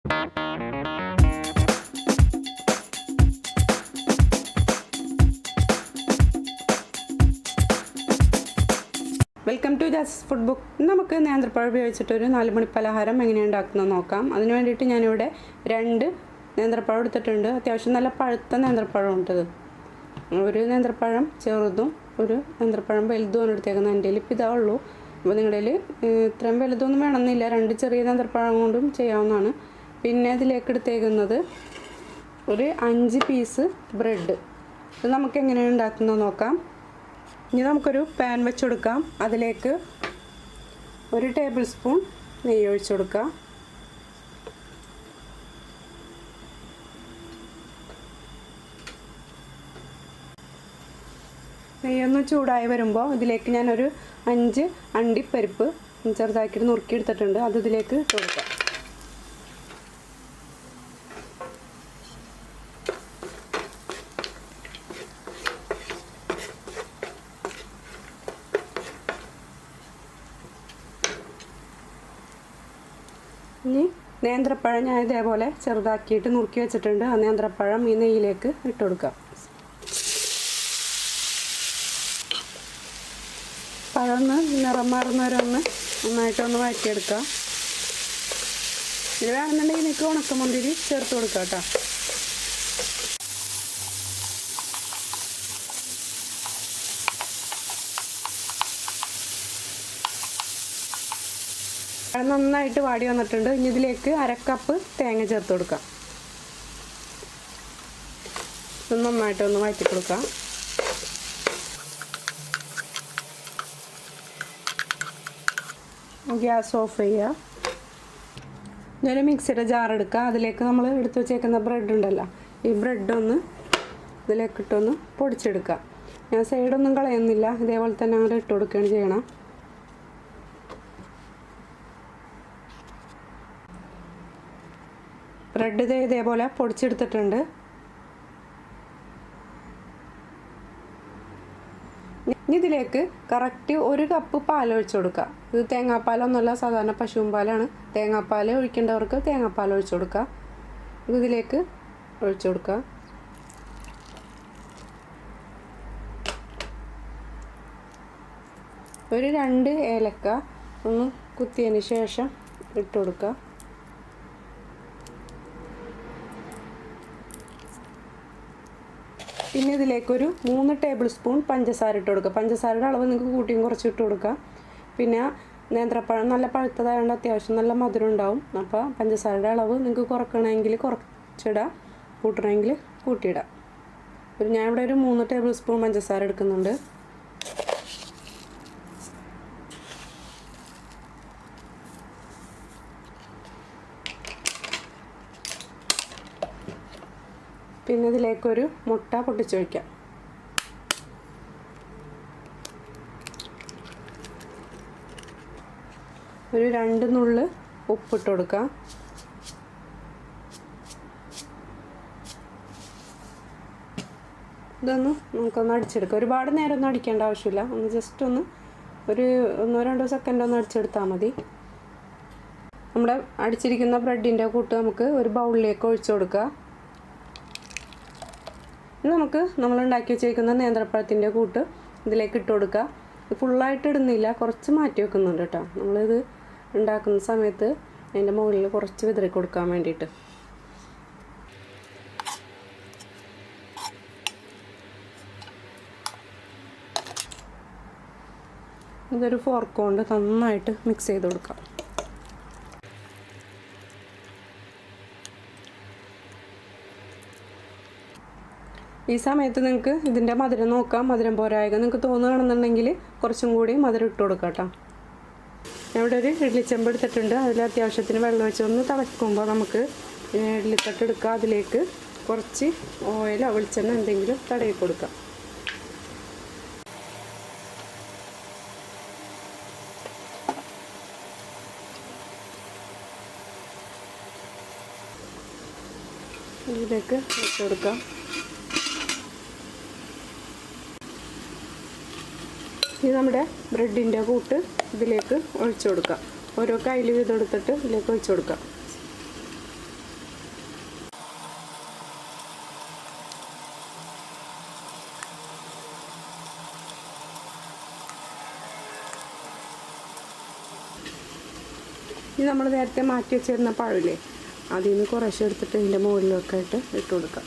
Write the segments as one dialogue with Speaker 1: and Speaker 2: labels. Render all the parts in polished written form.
Speaker 1: Welcome to Jaz food book. നമുക്ക് നേന്ത്രപ്പഴം ഉപയോഗിച്ചിട്ടൊരു 4 മണി പലഹാരം എങ്ങനെയാണ് ഉണ്ടാക്കുന്നത് നോക്കാം. അതിന് വേണ്ടിയിട്ട് ഞാനിവിടെ 2 നേന്ത്രപ്പഴം എടുത്തിട്ടുണ്ട്. അത്യാവശ്യം നല്ല പഴുത്ത നേന്ത്രപ്പഴം ഉണ്ട്. ഒരു നേന്ത്രപ്പഴം ചെറുതും ഒരു നേന്ത്രപ്പഴം വലുതുമാണ് എടുത്തേക്കുന്നത്. എൻ്റെ കയ്യിൽ ഇപ്പം ഇതാ ഉള്ളൂ. അപ്പോൾ നിങ്ങളുടെ കയ്യിൽ ഇത്രയും വലുതൊന്നും വേണമെന്നില്ല, 2 ചെറിയ നേന്ത്രപ്പഴം കൊണ്ടും ചെയ്യാവുന്നതാണ്. പിന്നെ ഇതിലേക്ക് എടുത്തേക്കുന്നത് ഒരു 5 പീസ് ബ്രെഡ്. ഇത് നമുക്ക് എങ്ങനെയാണ് ഉണ്ടാക്കുന്നത് നോക്കാം. ഇനി നമുക്കൊരു പാൻ വെച്ച് കൊടുക്കാം. അതിലേക്ക് 1 ടേബിൾ സ്പൂൺ നെയ്യ് ഒഴിച്ചു കൊടുക്കാം. നെയ്യൊന്ന് ചൂടായി വരുമ്പോൾ ഇതിലേക്ക് ഞാനൊരു 5 അണ്ടിപ്പരിപ്പ് ചെറുതാക്കിയിട്ട് നുറുക്കിയെടുത്തിട്ടുണ്ട്. അത് ഇതിലേക്ക് ഇട്ട് കൊടുക്കാം. ഇനി നേന്ത്രപ്പഴം ഞാൻ ഇതേപോലെ ചെറുതാക്കിയിട്ട് നുറുക്കി വെച്ചിട്ടുണ്ട്. ആ നേന്ത്രപ്പഴം ഈ നെയ്യിലേക്ക് ഇട്ട് കൊടുക്കാം. പഴം നിറം മാറുന്നവരൊന്ന് നന്നായിട്ടൊന്ന് വഴറ്റിയെടുക്കാം. ഇത് വേണമെന്നുണ്ടെങ്കിൽ എനിക്ക് ഉണക്കമുന്തിരി ചേർത്ത് കൊടുക്കാം കേട്ടോ. നന്നായിട്ട് വാടി വന്നിട്ടുണ്ട്. ഇനി ഇതിലേക്ക് 1/2 കപ്പ് തേങ്ങ ചേർത്ത് കൊടുക്കാം. ഇത് നന്നായിട്ടൊന്ന് വഴറ്റി കൊടുക്കാം. ഗ്യാസ് ഓഫ് ചെയ്യുക. ഇതൊരു മിക്സിയുടെ ജാർ എടുക്കുക. അതിലേക്ക് നമ്മൾ എടുത്ത് വെച്ചേക്കുന്ന ബ്രെഡ് ഉണ്ടല്ലോ, ഈ ബ്രെഡൊന്ന് ഇതിലേക്ക് ഇട്ടൊന്ന് പൊടിച്ചെടുക്കുക. ഞാൻ സൈഡൊന്നും കളയുന്നില്ല, ഇതേപോലെ തന്നെ അങ്ങോട്ട് ഇട്ട് കൊടുക്കുകയാണ് ചെയ്യണം. ബ്രെഡ് ഇതേപോലെ പൊടിച്ചെടുത്തിട്ടുണ്ട്. ഇതിലേക്ക് കറക്റ്റ് 1 കപ്പ് പാൽ ഒഴിച്ചു കൊടുക്കുക. ഇത് തേങ്ങാപ്പാലൊന്നുമല്ല, സാധാരണ പശുവും പാലാണ്. തേങ്ങാപ്പാൽ ഒഴിക്കേണ്ടവർക്ക് തേങ്ങാപ്പാൽ ഒഴിച്ചു കൊടുക്കുക. ഇതിലേക്ക് ഒഴിച്ചു കൊടുക്കുക. ഒരു 2 ഏലക്ക ഒന്ന് കുത്തിയതിന് ശേഷം ഇട്ട് കൊടുക്കുക. പിന്നെ ഇതിലേക്കൊരു 3 ടേബിൾ സ്പൂൺ പഞ്ചസാര ഇട്ട് കൊടുക്കുക. പഞ്ചസാരയുടെ അളവ് നിങ്ങൾക്ക് കൂട്ടിയും കുറച്ച് ഇട്ട് കൊടുക്കുക. പിന്നെ നേന്ത്രപ്പഴം നല്ല പഴുത്തതായതുകൊണ്ട് അത്യാവശ്യം നല്ല മധുരം ഉണ്ടാവും. അപ്പോൾ പഞ്ചസാരയുടെ അളവ് നിങ്ങൾക്ക് കുറക്കണമെങ്കിൽ കുറച്ചിടാം, കൂട്ടണമെങ്കിൽ കൂട്ടിയിടാം. ഞാനിവിടെ ഒരു 3 ടേബിൾ സ്പൂൺ പഞ്ചസാര എടുക്കുന്നുണ്ട്. പിന്നെ ഇതിലേക്കൊരു മുട്ട പൊട്ടിച്ചൊഴിക്കാം. ഒരു 2 നുള്ള് ഉപ്പിട്ട് കൊടുക്കാം. ഇതൊന്ന് നമുക്കൊന്ന് അടിച്ചെടുക്കാം. ഒരുപാട് നേരം ഒന്നും അടിക്കേണ്ട ആവശ്യമില്ല. ഒന്ന് ജസ്റ്റ് ഒന്ന് ഒരു 1-2 സെക്കൻഡ് ഒന്ന് അടിച്ചെടുത്താൽ മതി. നമ്മുടെ അടിച്ചിരിക്കുന്ന ബ്രെഡിൻ്റെ കൂട്ട് നമുക്ക് ഒരു ബൗളിലേക്ക് ഒഴിച്ചു കൊടുക്കുക. നമുക്ക് നമ്മളുണ്ടാക്കി വെച്ചിരിക്കുന്ന നേന്ത്രപ്പഴത്തിൻ്റെ കൂട്ട് ഇതിലേക്ക് ഇട്ട് കൊടുക്കുക. ഫുള്ളായിട്ട് ഇടുന്നില്ല, കുറച്ച് മാറ്റി വെക്കുന്നുണ്ട് കേട്ടോ. നമ്മളിത് ഉണ്ടാക്കുന്ന സമയത്ത് അതിൻ്റെ മുകളിൽ കുറച്ച് വിതറി കൊടുക്കാൻ വേണ്ടിയിട്ട്. ഇതൊരു ഫോർക്ക് കൊണ്ട് നന്നായിട്ട് മിക്സ് ചെയ്ത് കൊടുക്കാം. ഈ സമയത്ത് നിങ്ങൾക്ക് ഇതിൻ്റെ മധുരം നോക്കാം. മധുരം പോരായക നിങ്ങൾക്ക് തോന്നുകയാണെന്നുണ്ടെങ്കിൽ കുറച്ചും കൂടി മധുരം ഇട്ട് കൊടുക്കാം കേട്ടോ. ഞാൻ ഇവിടെ ഒരു ഇഡ്ലിച്ചെമ്പ് എടുത്തിട്ടുണ്ട്. അതിൽ അത്യാവശ്യത്തിന് വെള്ളം ഒഴിച്ച് ഒന്ന് തിളക്കുമ്പോൾ നമുക്ക് ഇഡ്ലിത്തട്ട് എടുക്കുക. അതിലേക്ക് കുറച്ച് ഓയിലോ വെളിച്ചെണ്ണ എന്തെങ്കിലും തടവി കൊടുക്കാം. ഇതിലേക്ക് ഇട്ട് കൊടുക്കാം. ഇനി നമ്മുടെ ബ്രെഡിൻ്റെ കൂട്ട് ഇതിലേക്ക് ഒഴിച്ചു കൊടുക്കാം. ഓരോ കയ്യിൽ വീതെടുത്തിട്ട് ഇതിലേക്ക് ഒഴിച്ചു കൊടുക്കാം. ഇനി നമ്മൾ നേരത്തെ മാറ്റി വെച്ചിരുന്ന പഴമില്ലേ, അതിൽ നിന്ന് കുറേശ്ശെ എടുത്തിട്ട് ഇതിൻ്റെ മുകളിലൊക്കെ ആയിട്ട് ഇട്ട് കൊടുക്കാം.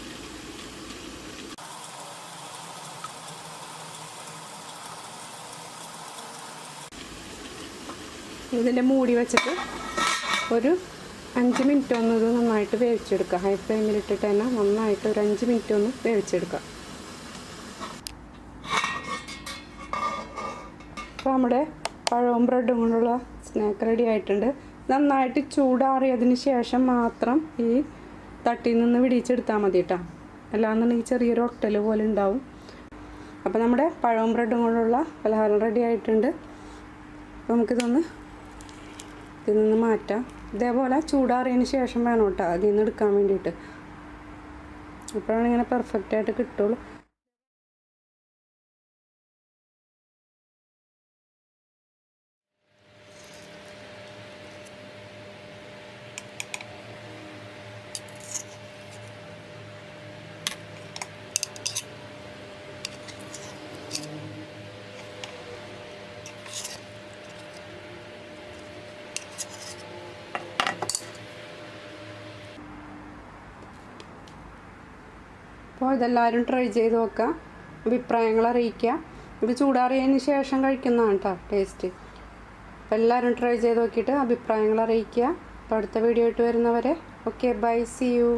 Speaker 1: ഇതിൻ്റെ മൂടി വെച്ചിട്ട് ഒരു 5 മിനിറ്റ് ഒന്ന് ഇത് നന്നായിട്ട് വേവിച്ചെടുക്കുക. ഹൈ ഫ്ലെയിമിലിട്ടിട്ട് തന്നെ നന്നായിട്ട് ഒരു 5 മിനിറ്റ് ഒന്ന് വേവിച്ചെടുക്കുക. അപ്പോൾ നമ്മുടെ പഴവും ബ്രെഡും കൊണ്ടുള്ള സ്നാക്ക് റെഡി ആയിട്ടുണ്ട്. നന്നായിട്ട് ചൂടാറിയതിന് ശേഷം മാത്രം ഈ തട്ടിൽ നിന്ന് വിടിയിച്ചെടുത്താൽ മതി കേട്ടോ, അല്ലാന്നുണ്ടെങ്കിൽ ചെറിയൊരു ഒട്ടൽ പോലെ ഉണ്ടാവും. അപ്പോൾ നമ്മുടെ പഴവും ബ്രെഡും കൊണ്ടുള്ള പലഹാരം റെഡി ആയിട്ടുണ്ട്. അപ്പോൾ നമുക്കിതൊന്ന് ഇതിൽ നിന്ന് മാറ്റാം. ഇതേപോലെ ചൂടാറിയതിന് ശേഷം വേണം കേട്ടോ അതിൽ നിന്ന് എടുക്കാൻ വേണ്ടിയിട്ട്, അപ്പോഴാണ് ഇങ്ങനെ പെർഫെക്റ്റായിട്ട് കിട്ടുള്ളൂ. അപ്പോൾ ഇതെല്ലാവരും ട്രൈ ചെയ്ത് നോക്കുക, അഭിപ്രായങ്ങൾ അറിയിക്കുക. ഇത് ചൂടാറിയതിന് ശേഷം കഴിക്കുന്നതാണ് കേട്ടോ ടേസ്റ്റ്. അപ്പോൾ എല്ലാവരും ട്രൈ ചെയ്ത് നോക്കിയിട്ട് അഭിപ്രായങ്ങൾ അറിയിക്കുക. അപ്പോൾ അടുത്ത വീഡിയോ ആയിട്ട് വരുന്നവരെ ഓക്കെ, ബൈ, സീ യു.